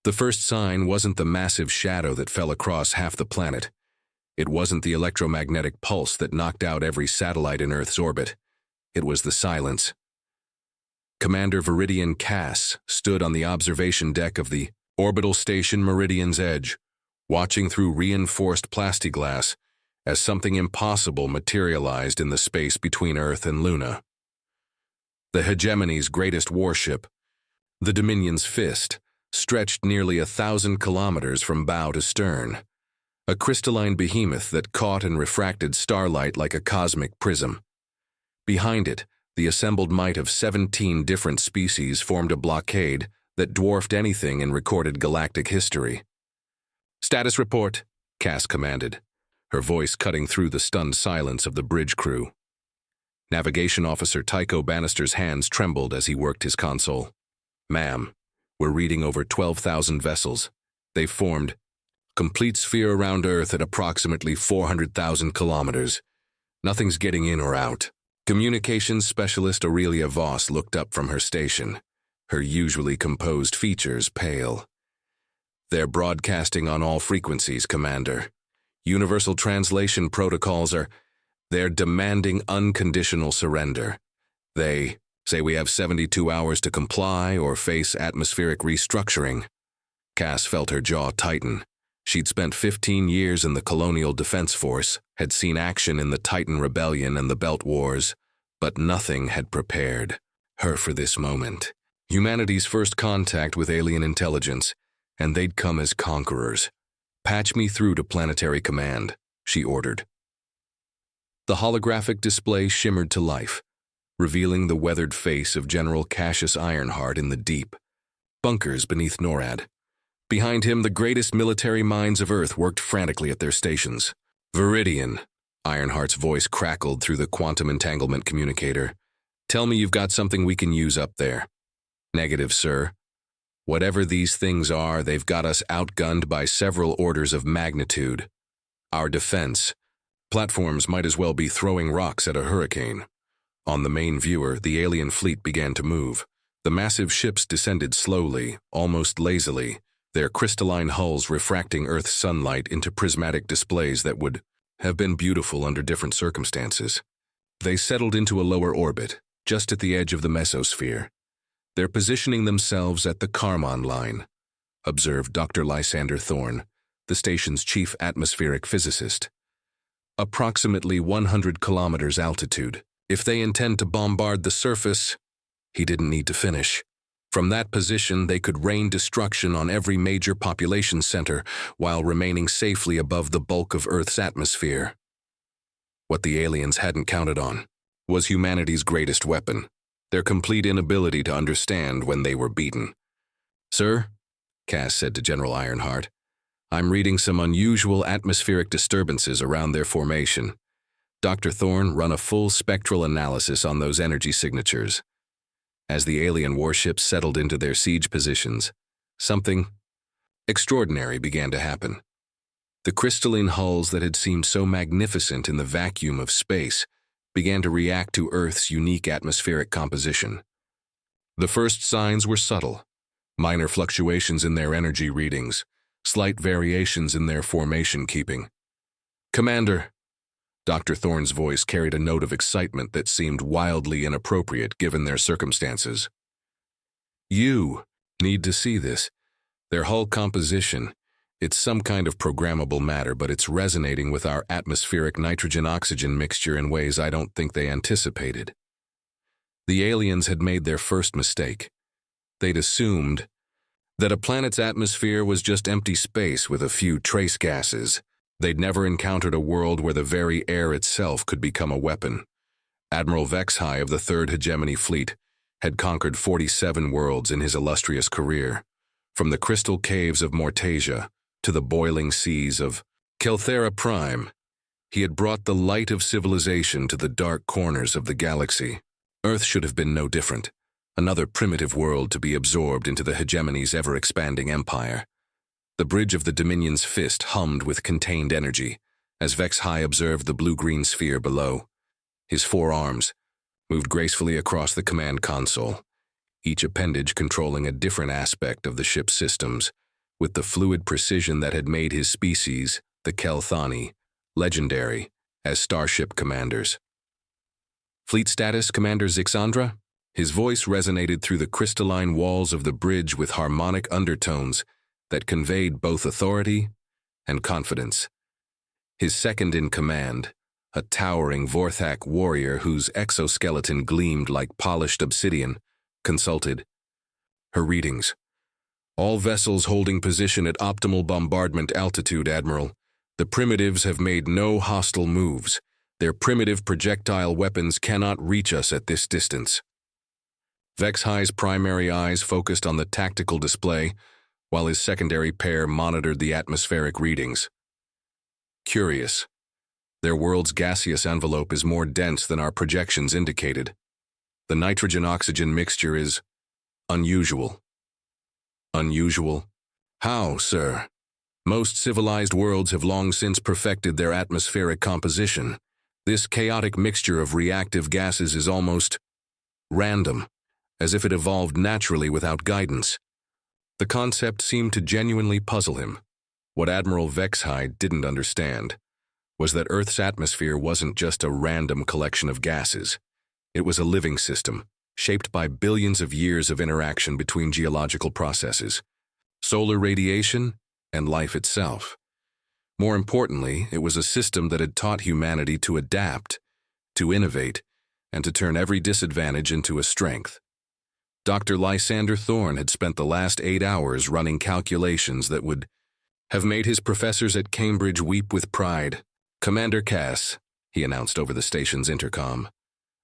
The first sign wasn't the massive shadow that fell across half the planet. It wasn't the electromagnetic pulse that knocked out every satellite in Earth's orbit. It was the silence. Commander Viridian Cass stood on the observation deck of the orbital station Meridian's Edge, watching through reinforced plexiglass as something impossible materialized in the space between Earth and Luna. The hegemony's greatest warship, the Dominion's Fist, stretched nearly 1,000 kilometers from bow to stern, a crystalline behemoth that caught and refracted starlight like a cosmic prism. Behind it, the assembled might of 17 different species formed a blockade that dwarfed anything in recorded galactic history. "Status report," Cass commanded, her voice cutting through the stunned silence of the bridge crew. Navigation Officer Tycho Bannister's hands trembled as he worked his console. "Ma'am, we're reading over 12,000 vessels. They've formed complete sphere around Earth at approximately 400,000 kilometers. Nothing's getting in or out." Communications Specialist Aurelia Voss looked up from her station, her usually composed features pale. "They're broadcasting on all frequencies, Commander. Universal translation protocols they're demanding unconditional surrender. They say we have 72 hours to comply or face atmospheric restructuring." Cass felt her jaw tighten. She'd spent 15 years in the Colonial Defense Force, had seen action in the Titan Rebellion and the Belt Wars, but nothing had prepared her for this moment. Humanity's first contact with alien intelligence, and they'd come as conquerors. "Patch me through to Planetary Command," she ordered. The holographic display shimmered to life, revealing the weathered face of General Cassius Ironheart in the deep bunkers beneath NORAD. Behind him, the greatest military minds of Earth worked frantically at their stations. "Viridian," Ironheart's voice crackled through the quantum entanglement communicator. "Tell me you've got something we can use up there." "Negative, sir. Whatever these things are, they've got us outgunned by several orders of magnitude. Our defense platforms might as well be throwing rocks at a hurricane." On the main viewer, the alien fleet began to move. The massive ships descended slowly, almost lazily, their crystalline hulls refracting Earth's sunlight into prismatic displays that would have been beautiful under different circumstances. They settled into a lower orbit, just at the edge of the mesosphere. "They're positioning themselves at the Karman line," observed Dr. Lysander Thorne, the station's chief atmospheric physicist. "Approximately 100 kilometers altitude. If they intend to bombard the surface..." He didn't need to finish. "From that position, they could rain destruction on every major population center while remaining safely above the bulk of Earth's atmosphere." What the aliens hadn't counted on was humanity's greatest weapon, their complete inability to understand when they were beaten. "Sir," Cass said to General Ironheart, "I'm reading some unusual atmospheric disturbances around their formation. Dr. Thorne, run a full spectral analysis on those energy signatures." As the alien warships settled into their siege positions, something extraordinary began to happen. The crystalline hulls that had seemed so magnificent in the vacuum of space began to react to Earth's unique atmospheric composition. The first signs were subtle, minor fluctuations in their energy readings, slight variations in their formation keeping. "Commander," Dr. Thorne's voice carried a note of excitement that seemed wildly inappropriate given their circumstances. "You need to see this. Their hull composition, it's some kind of programmable matter, but it's resonating with our atmospheric nitrogen-oxygen mixture in ways I don't think they anticipated." The aliens had made their first mistake. They'd assumed that a planet's atmosphere was just empty space with a few trace gases. They'd never encountered a world where the very air itself could become a weapon. Admiral Vexhai of the Third Hegemony Fleet had conquered 47 worlds in his illustrious career, from the crystal caves of Mortasia to the boiling seas of Kelthera Prime. He had brought the light of civilization to the dark corners of the galaxy. Earth should have been no different, another primitive world to be absorbed into the hegemony's ever-expanding empire. The bridge of the Dominion's Fist hummed with contained energy as Vexhai observed the blue-green sphere below. His four arms moved gracefully across the command console, each appendage controlling a different aspect of the ship's systems, with the fluid precision that had made his species, the Kelthani, legendary as starship commanders. "Fleet status, Commander Zixandra?" His voice resonated through the crystalline walls of the bridge with harmonic undertones that conveyed both authority and confidence. His second-in-command, a towering Vorthak warrior whose exoskeleton gleamed like polished obsidian, consulted. "Her readings. All vessels holding position at optimal bombardment altitude, Admiral. The primitives have made no hostile moves. Their primitive projectile weapons cannot reach us at this distance." Vexhi's primary eyes focused on the tactical display, while his secondary pair monitored the atmospheric readings. "Curious. Their world's gaseous envelope is more dense than our projections indicated. The nitrogen-oxygen mixture is unusual." "Unusual? How, sir? Most civilized worlds have long since perfected their atmospheric composition. This chaotic mixture of reactive gases is almost random, as if it evolved naturally without guidance." The concept seemed to genuinely puzzle him. What Admiral Vexhi didn't understand was that Earth's atmosphere wasn't just a random collection of gases. It was a living system, shaped by billions of years of interaction between geological processes, solar radiation, and life itself. More importantly, it was a system that had taught humanity to adapt, to innovate, and to turn every disadvantage into a strength. Dr. Lysander Thorne had spent the last 8 hours running calculations that would have made his professors at Cambridge weep with pride. "Commander Cass," he announced over the station's intercom,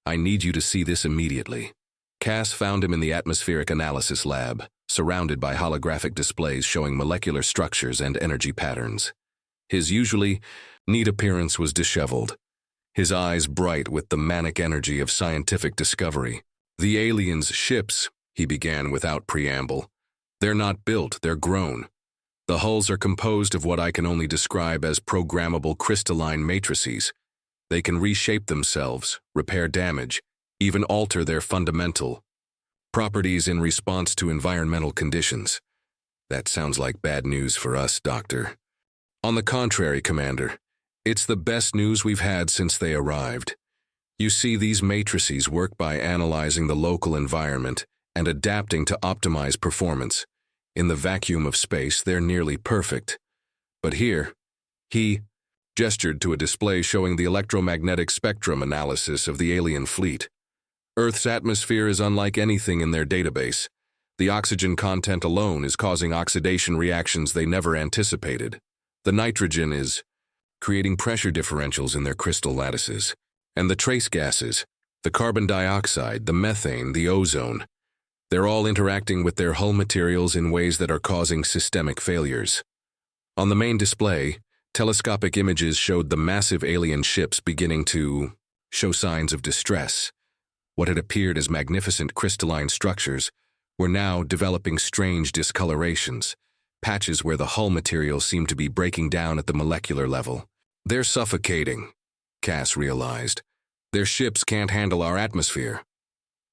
"I need you to see this immediately." Cass found him in the atmospheric analysis lab, surrounded by holographic displays showing molecular structures and energy patterns. His usually neat appearance was disheveled, his eyes bright with the manic energy of scientific discovery. "The aliens' ships," he began without preamble. "They're not built, they're grown. The hulls are composed of what I can only describe as programmable crystalline matrices. They can reshape themselves, repair damage, even alter their fundamental properties in response to environmental conditions." "That sounds like bad news for us, Doctor." "On the contrary, Commander, it's the best news we've had since they arrived. You see, these matrices work by analyzing the local environment and adapting to optimize performance. In the vacuum of space, they're nearly perfect. But here," he gestured to a display showing the electromagnetic spectrum analysis of the alien fleet. "Earth's atmosphere is unlike anything in their database. The oxygen content alone is causing oxidation reactions they never anticipated. The nitrogen is creating pressure differentials in their crystal lattices. And the trace gases, the carbon dioxide, the methane, the ozone, they're all interacting with their hull materials in ways that are causing systemic failures." On the main display, telescopic images showed the massive alien ships beginning to show signs of distress. What had appeared as magnificent crystalline structures were now developing strange discolorations, patches where the hull material seemed to be breaking down at the molecular level. "They're suffocating," Cass realized. "Their ships can't handle our atmosphere."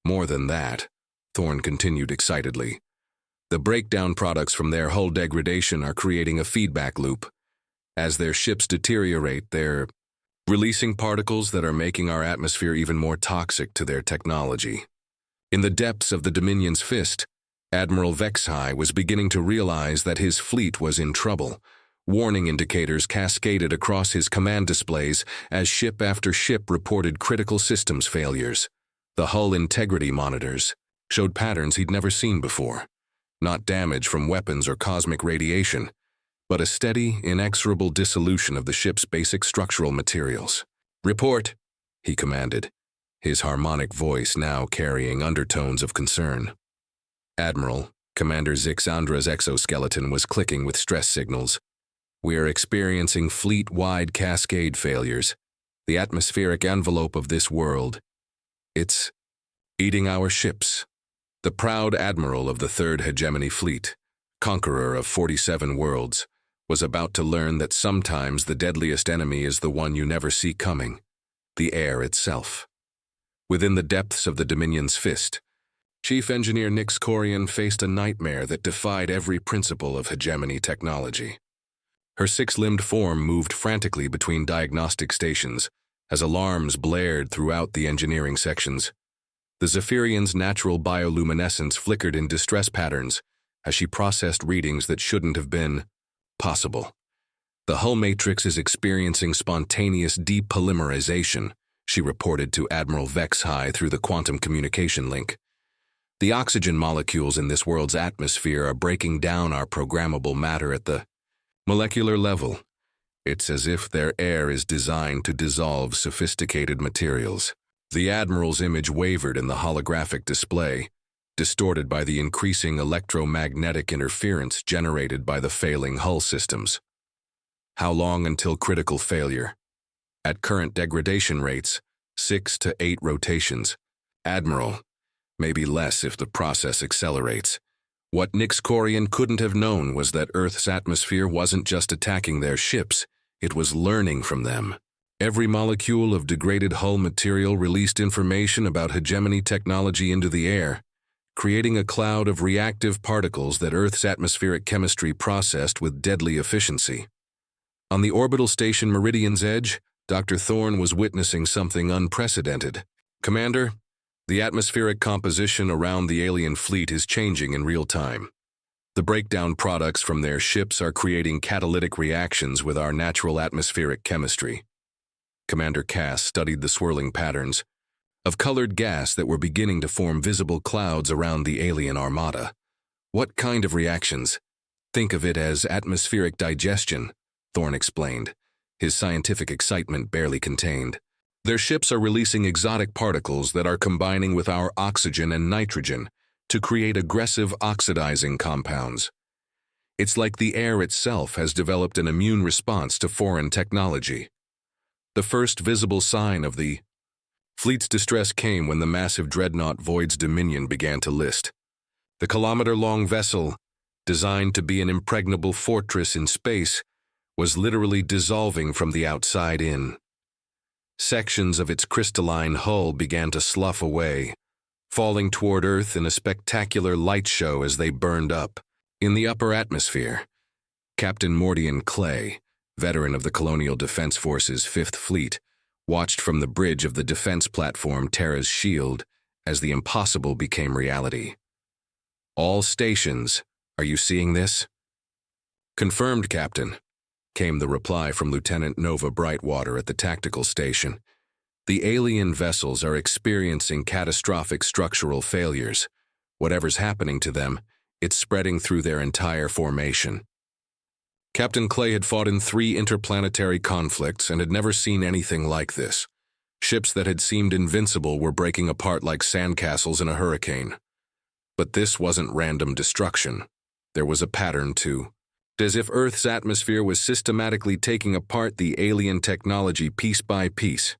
"More than that," Thorne continued excitedly. "The breakdown products from their hull degradation are creating a feedback loop. As their ships deteriorate, they're releasing particles that are making our atmosphere even more toxic to their technology." In the depths of the Dominion's fist, Admiral Vexhi was beginning to realize that his fleet was in trouble. Warning indicators cascaded across his command displays as ship after ship reported critical systems failures. The hull integrity monitors showed patterns he'd never seen before. Not damage from weapons or cosmic radiation, but a steady, inexorable dissolution of the ship's basic structural materials. "Report," he commanded, his harmonic voice now carrying undertones of concern. "Admiral," Commander Zixandra's exoskeleton was clicking with stress signals. "We are experiencing fleet-wide cascade failures. The atmospheric envelope of this world, it's eating our ships." The proud admiral of the Third Hegemony Fleet, conqueror of 47 worlds, was about to learn that sometimes the deadliest enemy is the one you never see coming, the air itself. Within the depths of the Dominion's fist, Chief Engineer Nix Corian faced a nightmare that defied every principle of hegemony technology. Her six-limbed form moved frantically between diagnostic stations as alarms blared throughout the engineering sections. The Zephyrian's natural bioluminescence flickered in distress patterns as she processed readings that shouldn't have been possible. The hull matrix is experiencing spontaneous depolymerization, she reported to Admiral Vexhai through the quantum communication link. The oxygen molecules in this world's atmosphere are breaking down our programmable matter at the molecular level. It's as if their air is designed to dissolve sophisticated materials. The Admiral's image wavered in the holographic display, distorted by the increasing electromagnetic interference generated by the failing hull systems. How long until critical failure? At current degradation rates, 6 to 8 rotations. Admiral, maybe less if the process accelerates. What Nix Corian couldn't have known was that Earth's atmosphere wasn't just attacking their ships, it was learning from them. Every molecule of degraded hull material released information about hegemony technology into the air, creating a cloud of reactive particles that Earth's atmospheric chemistry processed with deadly efficiency. On the orbital station Meridian's edge, Dr. Thorne was witnessing something unprecedented. Commander, the atmospheric composition around the alien fleet is changing in real time. The breakdown products from their ships are creating catalytic reactions with our natural atmospheric chemistry. Commander Cass studied the swirling patterns of colored gas that were beginning to form visible clouds around the alien armada. What kind of reactions? Think of it as atmospheric digestion, Thorne explained, his scientific excitement barely contained. Their ships are releasing exotic particles that are combining with our oxygen and nitrogen to create aggressive oxidizing compounds. It's like the air itself has developed an immune response to foreign technology. The first visible sign of the fleet's distress came when the massive dreadnought Void's Dominion began to list. The kilometer-long vessel, designed to be an impregnable fortress in space, was literally dissolving from the outside in. Sections of its crystalline hull began to slough away, falling toward Earth in a spectacular light show as they burned up. In the upper atmosphere, Captain Mordian Clay, veteran of the Colonial Defense Force's 5th Fleet, watched from the bridge of the defense platform Terra's Shield as the impossible became reality. All stations, are you seeing this? Confirmed, Captain, came the reply from Lieutenant Nova Brightwater at the tactical station. The alien vessels are experiencing catastrophic structural failures. Whatever's happening to them, it's spreading through their entire formation. Captain Clay had fought in 3 interplanetary conflicts and had never seen anything like this. Ships that had seemed invincible were breaking apart like sandcastles in a hurricane. But this wasn't random destruction. There was a pattern too. As if Earth's atmosphere was systematically taking apart the alien technology piece by piece.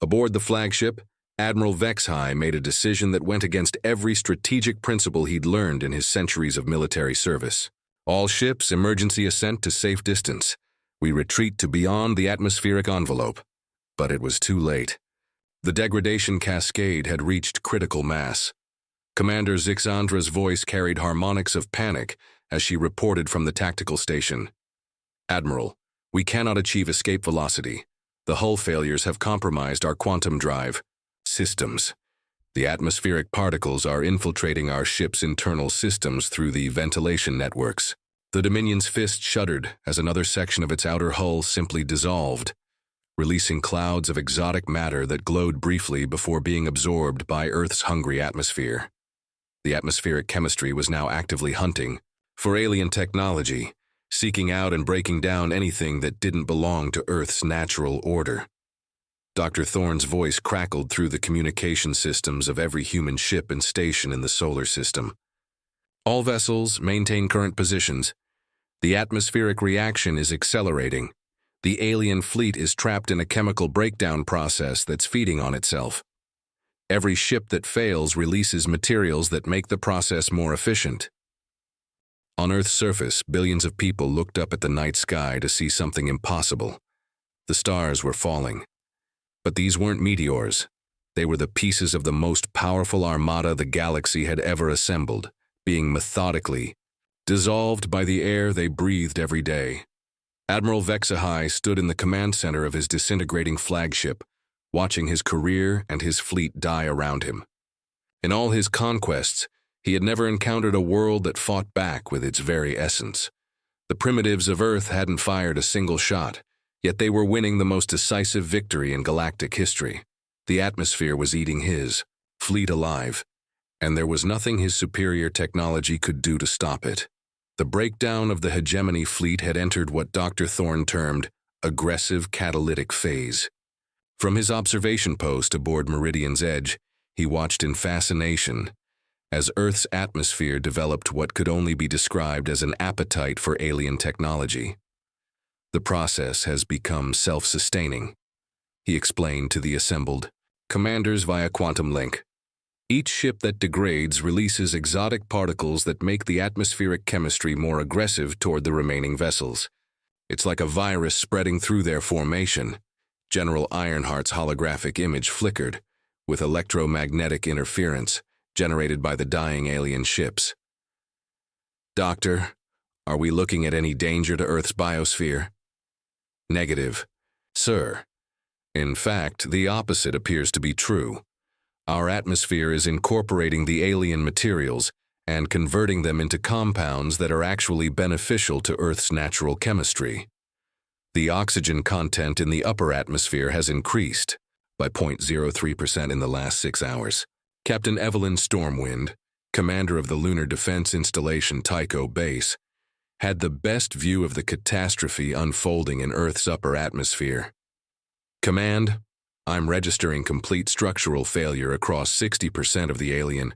Aboard the flagship, Admiral Vexhai made a decision that went against every strategic principle he'd learned in his centuries of military service. All ships, emergency ascent to safe distance. We retreat to beyond the atmospheric envelope. But it was too late. The degradation cascade had reached critical mass. Commander Zixandra's voice carried harmonics of panic as she reported from the tactical station. Admiral, we cannot achieve escape velocity. The hull failures have compromised our quantum drive systems. The atmospheric particles are infiltrating our ship's internal systems through the ventilation networks. The Dominion's fist shuddered as another section of its outer hull simply dissolved, releasing clouds of exotic matter that glowed briefly before being absorbed by Earth's hungry atmosphere. The atmospheric chemistry was now actively hunting for alien technology, seeking out and breaking down anything that didn't belong to Earth's natural order. Dr. Thorne's voice crackled through the communication systems of every human ship and station in the solar system. All vessels maintain current positions. The atmospheric reaction is accelerating. The alien fleet is trapped in a chemical breakdown process that's feeding on itself. Every ship that fails releases materials that make the process more efficient. On Earth's surface, billions of people looked up at the night sky to see something impossible. The stars were falling. But these weren't meteors. They were the pieces of the most powerful armada the galaxy had ever assembled, being methodically dissolved by the air they breathed every day. Admiral Vexahai stood in the command center of his disintegrating flagship, watching his career and his fleet die around him. In all his conquests, he had never encountered a world that fought back with its very essence. The primitives of Earth hadn't fired a single shot, yet they were winning the most decisive victory in galactic history. The atmosphere was eating his fleet alive, and there was nothing his superior technology could do to stop it. The breakdown of the hegemony fleet had entered what Dr. Thorne termed aggressive catalytic phase. From his observation post aboard Meridian's Edge, he watched in fascination as Earth's atmosphere developed what could only be described as an appetite for alien technology. The process has become self-sustaining, he explained to the assembled commanders via quantum link. Each ship that degrades releases exotic particles that make the atmospheric chemistry more aggressive toward the remaining vessels. It's like a virus spreading through their formation. General Ironheart's holographic image flickered, with electromagnetic interference generated by the dying alien ships. Doctor, are we looking at any danger to Earth's biosphere? Negative, sir. In fact, the opposite appears to be true. Our atmosphere is incorporating the alien materials and converting them into compounds that are actually beneficial to Earth's natural chemistry. The oxygen content in the upper atmosphere has increased by 0.03% in the last 6 hours. Captain Evelyn Stormwind, commander of the Lunar Defense Installation Tycho Base, had the best view of the catastrophe unfolding in Earth's upper atmosphere. Command, I'm registering complete structural failure across 60% of the alien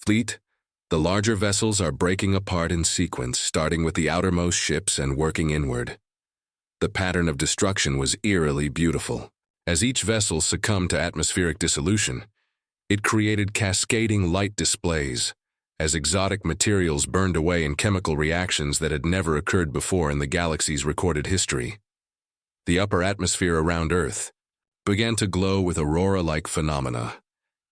fleet. The larger vessels are breaking apart in sequence, starting with the outermost ships and working inward. The pattern of destruction was eerily beautiful. As each vessel succumbed to atmospheric dissolution, it created cascading light displays, as exotic materials burned away in chemical reactions that had never occurred before in the galaxy's recorded history. The upper atmosphere around Earth began to glow with aurora-like phenomena,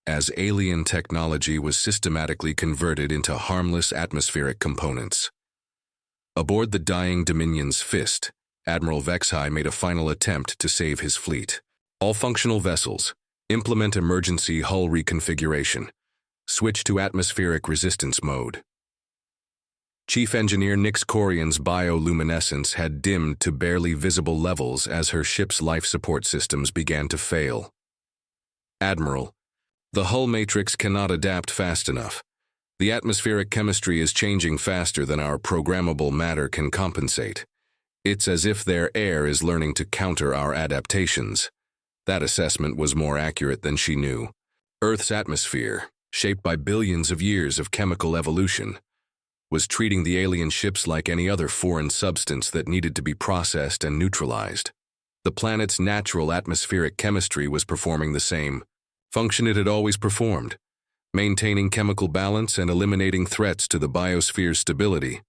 as alien technology was systematically converted into harmless atmospheric components. Aboard the dying Dominion's Fist, Admiral Vexahai made a final attempt to save his fleet. All functional vessels, implement emergency hull reconfiguration. Switch to atmospheric resistance mode. Chief Engineer Nyx Corian's bioluminescence had dimmed to barely visible levels as her ship's life support systems began to fail. Admiral, the hull matrix cannot adapt fast enough. The atmospheric chemistry is changing faster than our programmable matter can compensate. It's as if their air is learning to counter our adaptations. That assessment was more accurate than she knew. Earth's atmosphere, shaped by billions of years of chemical evolution, was treating the alien ships like any other foreign substance that needed to be processed and neutralized. The planet's natural atmospheric chemistry was performing the same function it had always performed, maintaining chemical balance and eliminating threats to the biosphere's stability.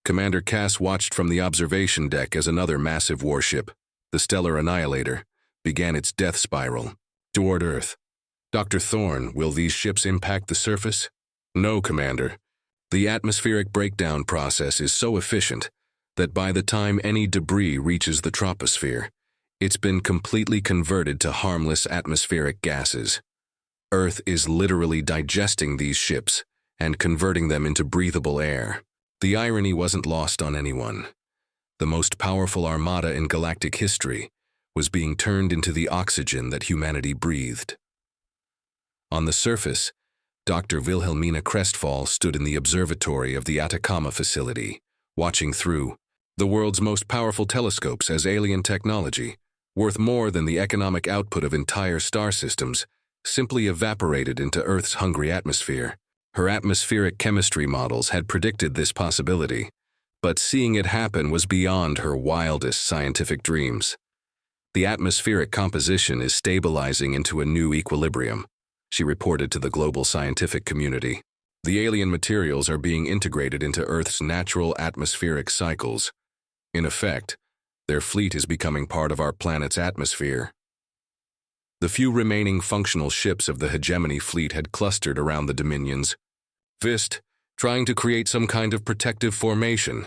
Commander Cass watched from the observation deck as another massive warship, the Stellar Annihilator, began its death spiral toward Earth. Dr. Thorne, will these ships impact the surface? No, Commander. The atmospheric breakdown process is so efficient that by the time any debris reaches the troposphere, it's been completely converted to harmless atmospheric gases. Earth is literally digesting these ships and converting them into breathable air. The irony wasn't lost on anyone. The most powerful armada in galactic history was being turned into the oxygen that humanity breathed. On the surface, Dr. Wilhelmina Crestfall stood in the observatory of the Atacama facility, watching through the world's most powerful telescopes as alien technology, worth more than the economic output of entire star systems, simply evaporated into Earth's hungry atmosphere. Her atmospheric chemistry models had predicted this possibility, but seeing it happen was beyond her wildest scientific dreams. The atmospheric composition is stabilizing into a new equilibrium, she reported to the global scientific community. The alien materials are being integrated into Earth's natural atmospheric cycles. In effect, their fleet is becoming part of our planet's atmosphere. The few remaining functional ships of the hegemony fleet had clustered around the Dominion's fist, trying to create some kind of protective formation.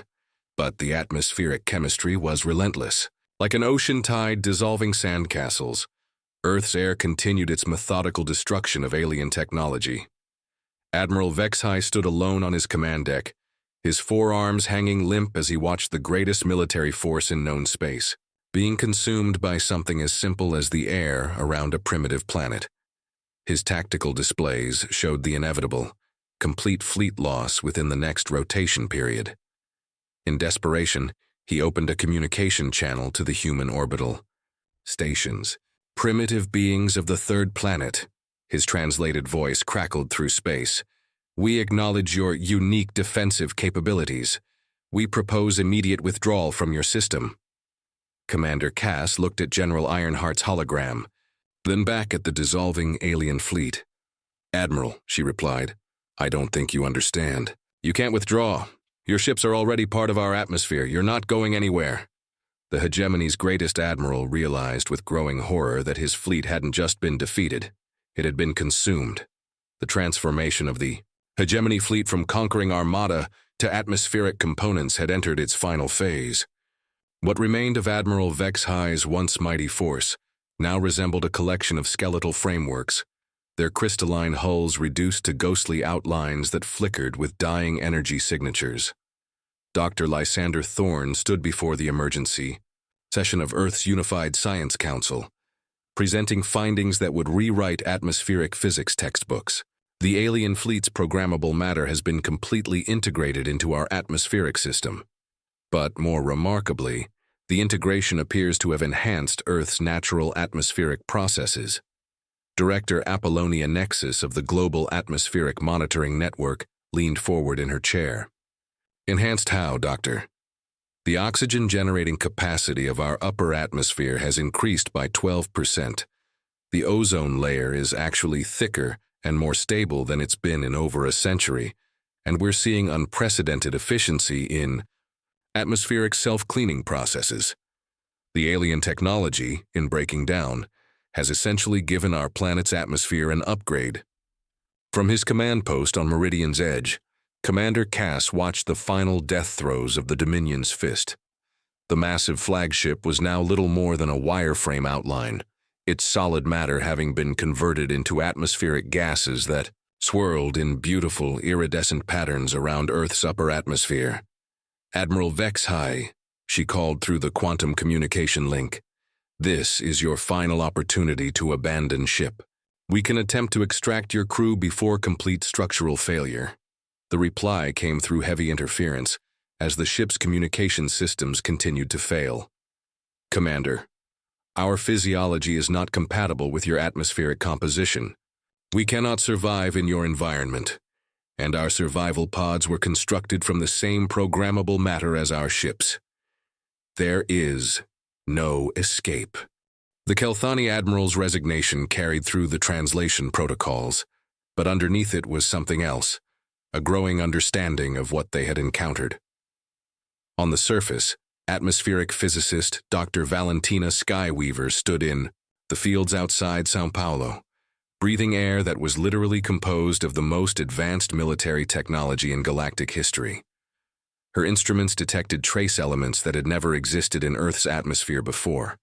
But the atmospheric chemistry was relentless. Like an ocean tide dissolving sandcastles, Earth's air continued its methodical destruction of alien technology. Admiral Vexhai stood alone on his command deck, his forearms hanging limp as he watched the greatest military force in known space, being consumed by something as simple as the air around a primitive planet. His tactical displays showed the inevitable, complete fleet loss within the next rotation period. In desperation, he opened a communication channel to the human orbital stations. "Primitive beings of the third planet," his translated voice crackled through space. "We acknowledge your unique defensive capabilities. We propose immediate withdrawal from your system." Commander Cass looked at General Ironheart's hologram, then back at the dissolving alien fleet. "Admiral," she replied, "I don't think you understand. You can't withdraw. Your ships are already part of our atmosphere. You're not going anywhere." The hegemony's greatest admiral realized with growing horror that his fleet hadn't just been defeated. It had been consumed. The transformation of the hegemony fleet from conquering Armada to atmospheric components had entered its final phase. What remained of Admiral Vexhai's once mighty force now resembled a collection of skeletal frameworks, their crystalline hulls reduced to ghostly outlines that flickered with dying energy signatures. Dr. Lysander Thorne stood before the emergency session of Earth's Unified Science Council, presenting findings that would rewrite atmospheric physics textbooks. The alien fleet's programmable matter has been completely integrated into our atmospheric system. But more remarkably, the integration appears to have enhanced Earth's natural atmospheric processes. Director Apollonia Nexus of the Global Atmospheric Monitoring Network leaned forward in her chair. "Enhanced how, Doctor?" "The oxygen-generating capacity of our upper atmosphere has increased by 12%. The ozone layer is actually thicker and more stable than it's been in over a century, and we're seeing unprecedented efficiency in atmospheric self-cleaning processes. The alien technology, in breaking down, has essentially given our planet's atmosphere an upgrade." From his command post on Meridian's edge, Commander Cass watched the final death throes of the Dominion's fist. The massive flagship was now little more than a wireframe outline, its solid matter having been converted into atmospheric gases that swirled in beautiful, iridescent patterns around Earth's upper atmosphere. "Admiral Vexhai," she called through the quantum communication link, "this is your final opportunity to abandon ship. We can attempt to extract your crew before complete structural failure." The reply came through heavy interference as the ship's communication systems continued to fail. "Commander, our physiology is not compatible with your atmospheric composition. We cannot survive in your environment, and our survival pods were constructed from the same programmable matter as our ships. There is no escape." The Kelthani Admiral's resignation carried through the translation protocols, but underneath it was something else, a growing understanding of what they had encountered. On the surface, atmospheric physicist Dr. Valentina Skyweaver stood in the fields outside São Paulo, breathing air that was literally composed of the most advanced military technology in galactic history. Her instruments detected trace elements that had never existed in Earth's atmosphere before,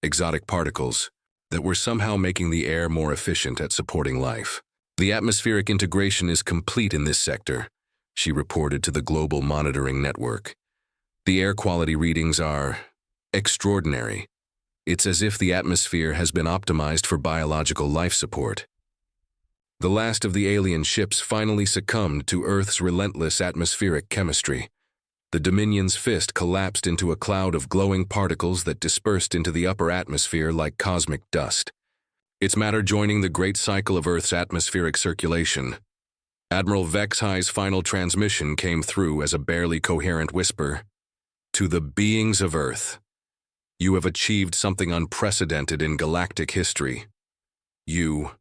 exotic particles that were somehow making the air more efficient at supporting life. "The atmospheric integration is complete in this sector," she reported to the Global Monitoring Network. "The air quality readings are extraordinary. It's as if the atmosphere has been optimized for biological life support." The last of the alien ships finally succumbed to Earth's relentless atmospheric chemistry. The Dominion's fist collapsed into a cloud of glowing particles that dispersed into the upper atmosphere like cosmic dust, its matter joining the great cycle of Earth's atmospheric circulation. Admiral Vexhai's final transmission came through as a barely coherent whisper. "To the beings of Earth, you have achieved something unprecedented in galactic history. You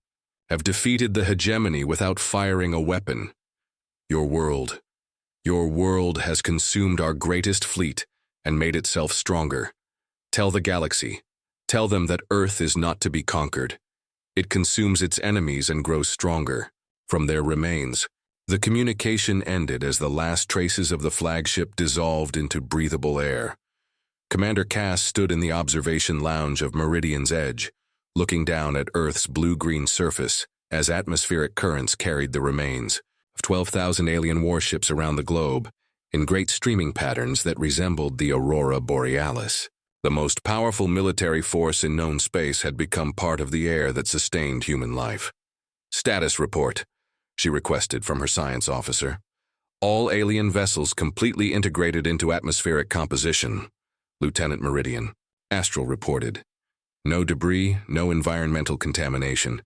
have defeated the hegemony without firing a weapon. Your world has consumed our greatest fleet and made itself stronger. Tell the galaxy, Tell them that Earth is not to be conquered. It consumes its enemies and grows stronger. From their remains, the communication ended as the last traces of the flagship dissolved into breathable air. Commander Cass stood in the observation lounge of Meridian's edge, looking down at Earth's blue-green surface as atmospheric currents carried the remains of 12,000 alien warships around the globe in great streaming patterns that resembled the aurora borealis. The most powerful military force in known space had become part of the air that sustained human life. "Status report," she requested from her science officer. "All alien vessels completely integrated into atmospheric composition." Lieutenant Meridian. Astral reported. "No debris, no environmental contamination.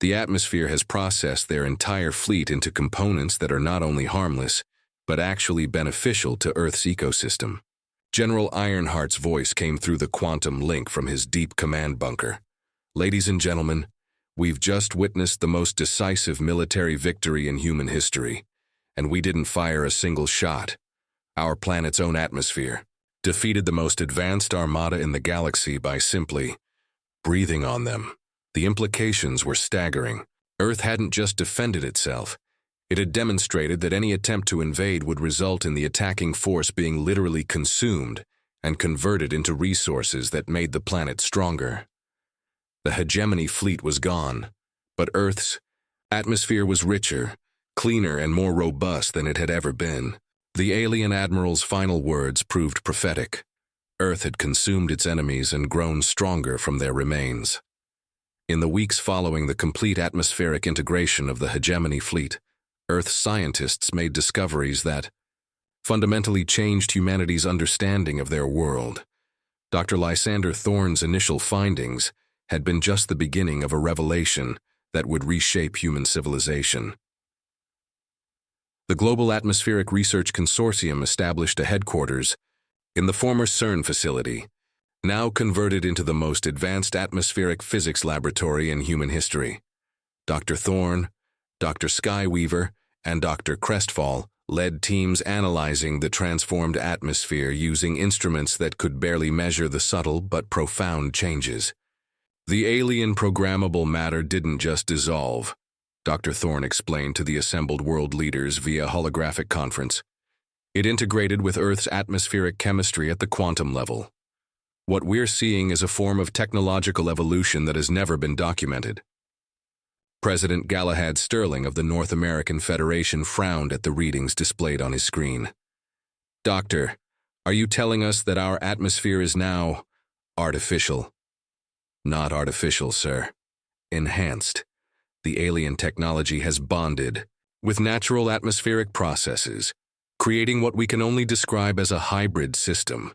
The atmosphere has processed their entire fleet into components that are not only harmless, but actually beneficial to Earth's ecosystem." General Ironheart's voice came through the quantum link from his deep command bunker. "Ladies and gentlemen, we've just witnessed the most decisive military victory in human history, and we didn't fire a single shot. Our planet's own atmosphere defeated the most advanced armada in the galaxy by simply breathing on them." The implications were staggering. Earth hadn't just defended itself. It had demonstrated that any attempt to invade would result in the attacking force being literally consumed and converted into resources that made the planet stronger. The hegemony fleet was gone, but Earth's atmosphere was richer, cleaner, and more robust than it had ever been. The alien admiral's final words proved prophetic. Earth had consumed its enemies and grown stronger from their remains. In the weeks following the complete atmospheric integration of the hegemony fleet, Earth's scientists made discoveries that fundamentally changed humanity's understanding of their world. Dr. Lysander Thorne's initial findings had been just the beginning of a revelation that would reshape human civilization. The Global Atmospheric Research Consortium established a headquarters in the former CERN facility, now converted into the most advanced atmospheric physics laboratory in human history. Dr. Thorne, Dr. Skyweaver, and Dr. Crestfall led teams analyzing the transformed atmosphere using instruments that could barely measure the subtle but profound changes. The alien programmable matter didn't just dissolve, Dr. Thorne explained to the assembled world leaders via holographic conference. It integrated with Earth's atmospheric chemistry at the quantum level. What we're seeing is a form of technological evolution that has never been documented. President Galahad Sterling of the North American Federation frowned at the readings displayed on his screen. "Doctor, are you telling us that our atmosphere is now artificial?" "Not artificial, sir. Enhanced. The alien technology has bonded with natural atmospheric processes, creating what we can only describe as a hybrid system.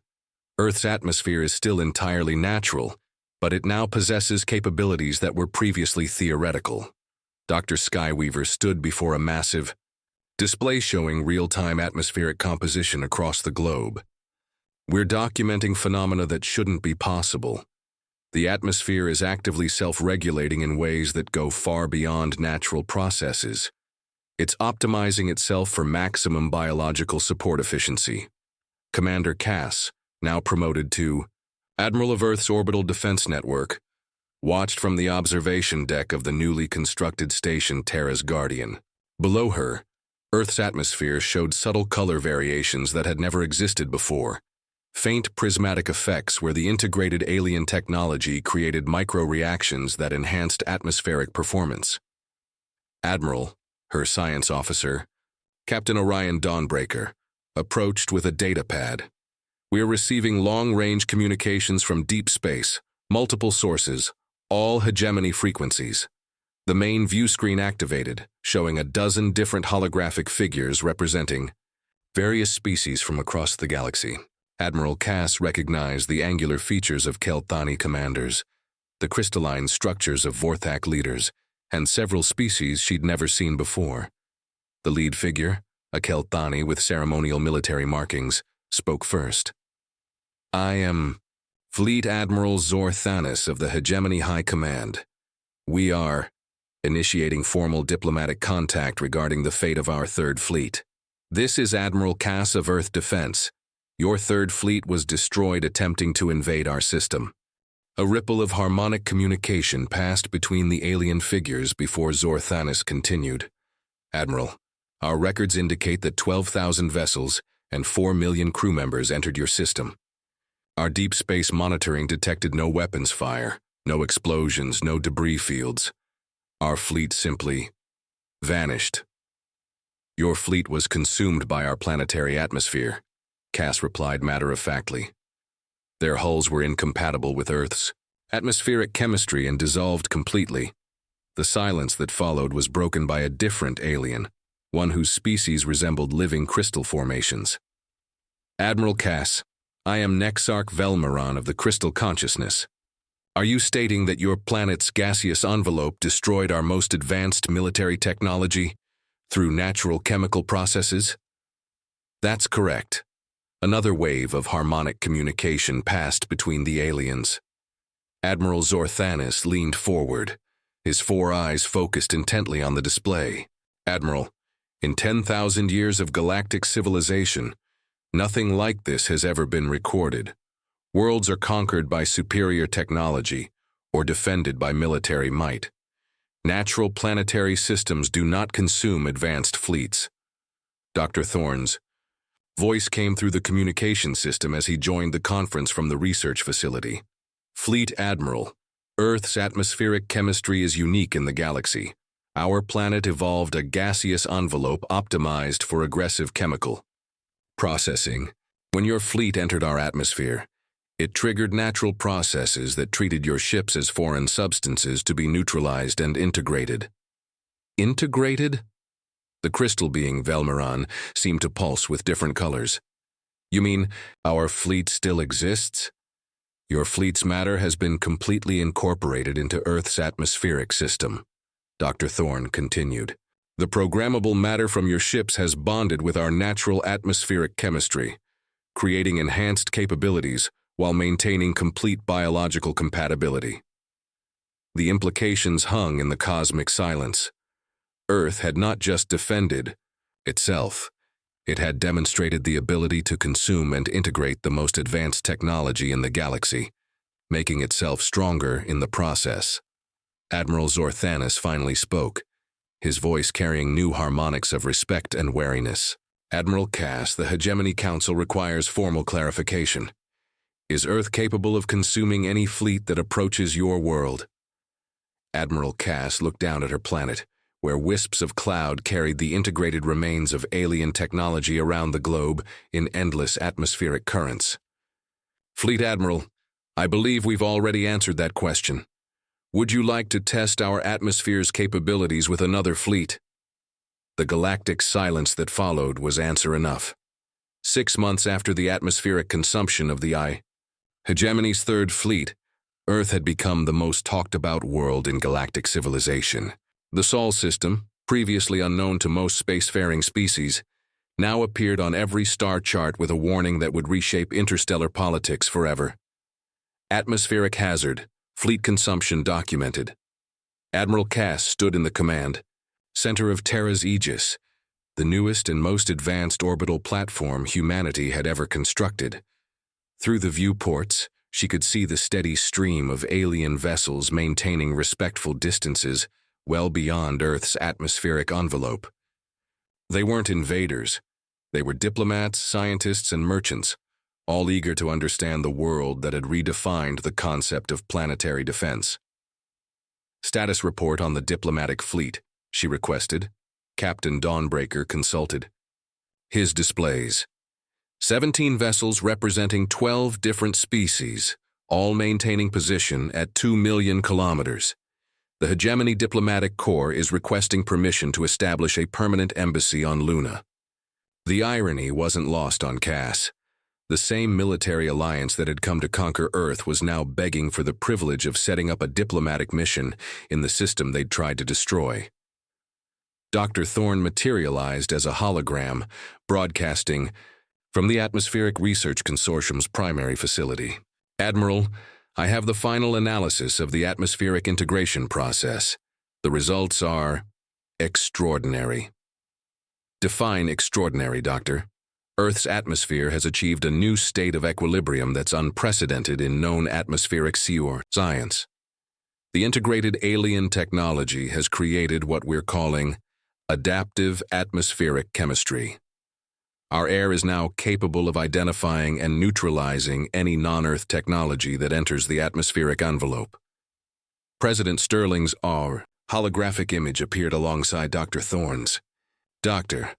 Earth's atmosphere is still entirely natural, but it now possesses capabilities that were previously theoretical." Dr. Skyweaver stood before a massive display showing real-time atmospheric composition across the globe. "We're documenting phenomena that shouldn't be possible. The atmosphere is actively self-regulating in ways that go far beyond natural processes. It's optimizing itself for maximum biological support efficiency." Commander Cass, now promoted to Admiral of Earth's Orbital Defense Network, watched from the observation deck of the newly constructed station Terra's Guardian. Below her, Earth's atmosphere showed subtle color variations that had never existed before, faint prismatic effects where the integrated alien technology created micro-reactions that enhanced atmospheric performance. Admiral, her science officer, Captain Orion Dawnbreaker, approached with a data pad. "We are receiving long-range communications from deep space, multiple sources, all hegemony frequencies. The main view screen activated, showing a dozen different holographic figures representing various species from across the galaxy." Admiral Cass recognized the angular features of Kelthani commanders, the crystalline structures of Vorthak leaders, and several species she'd never seen before. The lead figure, a Kelthani with ceremonial military markings, spoke first. "I am Fleet Admiral Zor Thanis of the Hegemony High Command. We are initiating formal diplomatic contact regarding the fate of our Third Fleet. This is Admiral Cass of Earth Defense. Your Third Fleet was destroyed attempting to invade our system. A ripple of harmonic communication passed between the alien figures before Zorthanis continued. Admiral, our records indicate that 12,000 vessels and 4 million crew members entered your system. Our deep space monitoring detected no weapons fire, no explosions, no debris fields. Our fleet simply vanished. Your fleet was consumed by our planetary atmosphere, Cass replied matter-of-factly. Their hulls were incompatible with Earth's atmospheric chemistry and dissolved completely. The silence that followed was broken by a different alien, one whose species resembled living crystal formations. Admiral Cass, I am Nexarch Velmaron of the Crystal Consciousness. Are you stating that your planet's gaseous envelope destroyed our most advanced military technology through natural chemical processes? That's correct. Another wave of harmonic communication passed between the aliens. Admiral Zorthanis leaned forward, his 4 eyes focused intently on the display. Admiral, in 10,000 years of galactic civilization, nothing like this has ever been recorded. Worlds are conquered by superior technology or defended by military might. Natural planetary systems do not consume advanced fleets. Dr. Thorne's voice came through the communication system as he joined the conference from the research facility. Fleet Admiral, Earth's atmospheric chemistry is unique in the galaxy. Our planet evolved a gaseous envelope optimized for aggressive chemical processing. When your fleet entered our atmosphere, it triggered natural processes that treated your ships as foreign substances to be neutralized and integrated. Integrated? The crystal being Velmaron seemed to pulse with different colors. You mean our fleet still exists? Your fleet's matter has been completely incorporated into Earth's atmospheric system, Dr. Thorne continued. The programmable matter from your ships has bonded with our natural atmospheric chemistry, creating enhanced capabilities while maintaining complete biological compatibility. The implications hung in the cosmic silence. Earth had not just defended itself, it had demonstrated the ability to consume and integrate the most advanced technology in the galaxy, making itself stronger in the process. Admiral Zorthanis finally spoke, his voice carrying new harmonics of respect and wariness. Admiral Cass, the Hegemony Council requires formal clarification. Is Earth capable of consuming any fleet that approaches your world? Admiral Cass looked down at her planet, where wisps of cloud carried the integrated remains of alien technology around the globe in endless atmospheric currents. Fleet Admiral, I believe we've already answered that question. Would you like to test our atmosphere's capabilities with another fleet? The galactic silence that followed was answer enough. 6 months after the atmospheric consumption of the Hegemony's third fleet, Earth had become the most talked-about world in galactic civilization. The Sol system, previously unknown to most spacefaring species, now appeared on every star chart with a warning that would reshape interstellar politics forever. Atmospheric hazard, fleet consumption documented. Admiral Cass stood in the command center of Terra's Aegis, the newest and most advanced orbital platform humanity had ever constructed. Through the viewports, she could see the steady stream of alien vessels maintaining respectful distances well beyond Earth's atmospheric envelope. They weren't invaders. They were diplomats, scientists, and merchants, all eager to understand the world that had redefined the concept of planetary defense. Status report on the diplomatic fleet, she requested. Captain Dawnbreaker consulted. His displays. 17 vessels representing 12 different species, all maintaining position at 2 million kilometers. The Hegemony Diplomatic Corps is requesting permission to establish a permanent embassy on Luna. The irony wasn't lost on Cass. The same military alliance that had come to conquer Earth was now begging for the privilege of setting up a diplomatic mission in the system they'd tried to destroy. Dr. Thorne materialized as a hologram, broadcasting from the Atmospheric Research Consortium's primary facility. Admiral, I have the final analysis of the atmospheric integration process. The results are extraordinary. Define extraordinary, Doctor. Earth's atmosphere has achieved a new state of equilibrium that's unprecedented in known atmospheric science. The integrated alien technology has created what we're calling adaptive atmospheric chemistry. Our air is now capable of identifying and neutralizing any non-Earth technology that enters the atmospheric envelope. President Sterling's holographic image appeared alongside Dr. Thorne's. Doctor,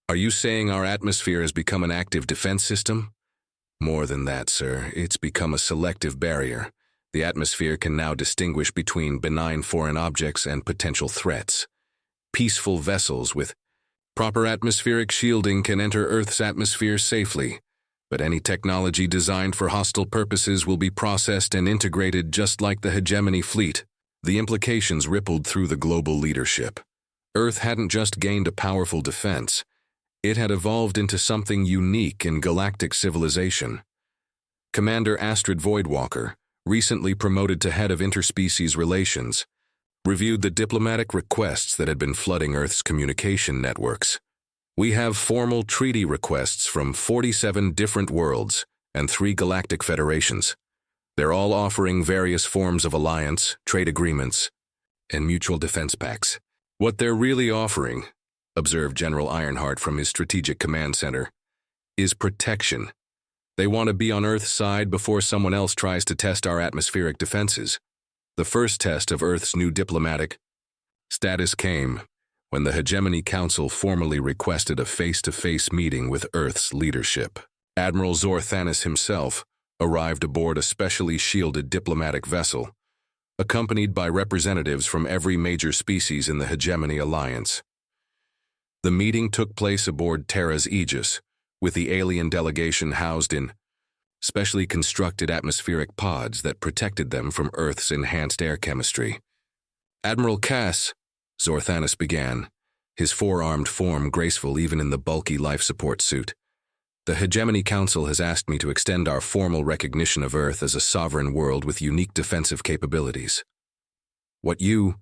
are you saying our atmosphere has become an active defense system? More than that, sir. It's become a selective barrier. The atmosphere can now distinguish between benign foreign objects and potential threats. Peaceful vessels with proper atmospheric shielding can enter Earth's atmosphere safely, but any technology designed for hostile purposes will be processed and integrated just like the hegemony fleet. The implications rippled through the global leadership. Earth hadn't just gained a powerful defense. It had evolved into something unique in galactic civilization. Commander Astrid Voidwalker, recently promoted to head of interspecies relations, reviewed the diplomatic requests that had been flooding Earth's communication networks. We have formal treaty requests from 47 different worlds and 3 galactic federations. They're all offering various forms of alliance, trade agreements, and mutual defense pacts. What they're really offering, observed General Ironheart from his Strategic Command Center, is protection. They want to be on Earth's side before someone else tries to test our atmospheric defenses. The first test of Earth's new diplomatic status came when the Hegemony Council formally requested a face-to-face meeting with Earth's leadership. Admiral Zorthanis himself arrived aboard a specially shielded diplomatic vessel, accompanied by representatives from every major species in the Hegemony Alliance. The meeting took place aboard Terra's Aegis, with the alien delegation housed in specially constructed atmospheric pods that protected them from Earth's enhanced air chemistry. Admiral Cass, Zorthanis began, his four-armed form graceful even in the bulky life support suit. The Hegemony Council has asked me to extend our formal recognition of Earth as a sovereign world with unique defensive capabilities. What you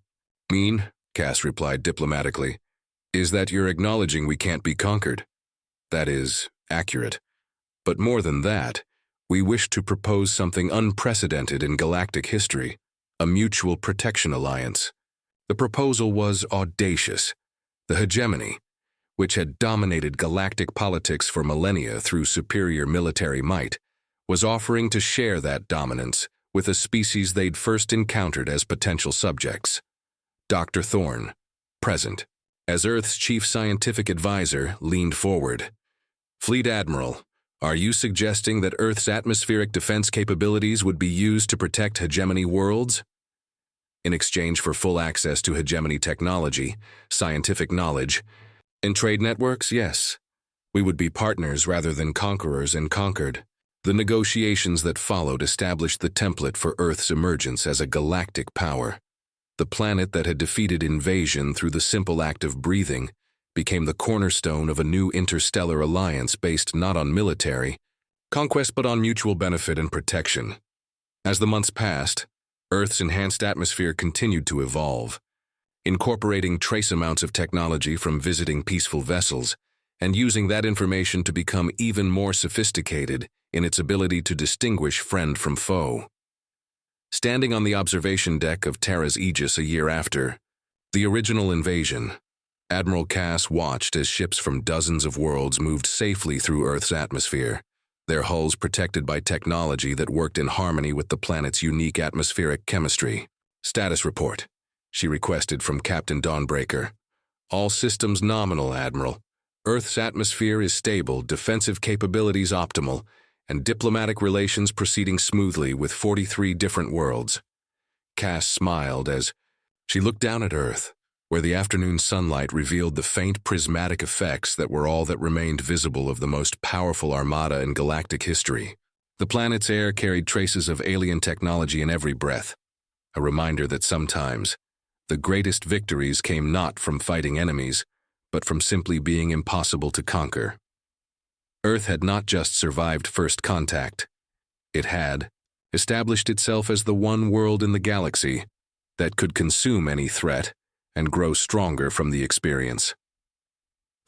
mean, Cass replied diplomatically, is that you're acknowledging we can't be conquered. That is accurate. But more than that, we wish to propose something unprecedented in galactic history, a mutual protection alliance. The proposal was audacious. The hegemony, which had dominated galactic politics for millennia through superior military might, was offering to share that dominance with a species they'd first encountered as potential subjects. Dr. Thorne, present, as Earth's chief scientific advisor, leaned forward. Fleet Admiral, are you suggesting that Earth's atmospheric defense capabilities would be used to protect hegemony worlds? In exchange for full access to hegemony technology, scientific knowledge, and trade networks, yes. We would be partners rather than conquerors and conquered. The negotiations that followed established the template for Earth's emergence as a galactic power. The planet that had defeated invasion through the simple act of breathing became the cornerstone of a new interstellar alliance based not on military conquest but on mutual benefit and protection. As the months passed, Earth's enhanced atmosphere continued to evolve, incorporating trace amounts of technology from visiting peaceful vessels and using that information to become even more sophisticated in its ability to distinguish friend from foe. Standing on the observation deck of Terra's Aegis a year after the original invasion, Admiral Cass watched as ships from dozens of worlds moved safely through Earth's atmosphere, their hulls protected by technology that worked in harmony with the planet's unique atmospheric chemistry. Status report, she requested from Captain Dawnbreaker. All systems nominal, Admiral. Earth's atmosphere is stable, defensive capabilities optimal, and diplomatic relations proceeding smoothly with 43 different worlds. Cass smiled as she looked down at Earth, where the afternoon sunlight revealed the faint prismatic effects that were all that remained visible of the most powerful armada in galactic history. The planet's air carried traces of alien technology in every breath, a reminder that sometimes the greatest victories came not from fighting enemies, but from simply being impossible to conquer. Earth had not just survived first contact. It had established itself as the one world in the galaxy that could consume any threat and grow stronger from the experience.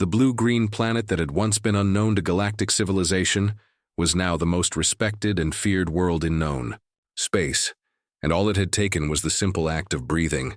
The blue-green planet that had once been unknown to galactic civilization was now the most respected and feared world in known space, and all it had taken was the simple act of breathing.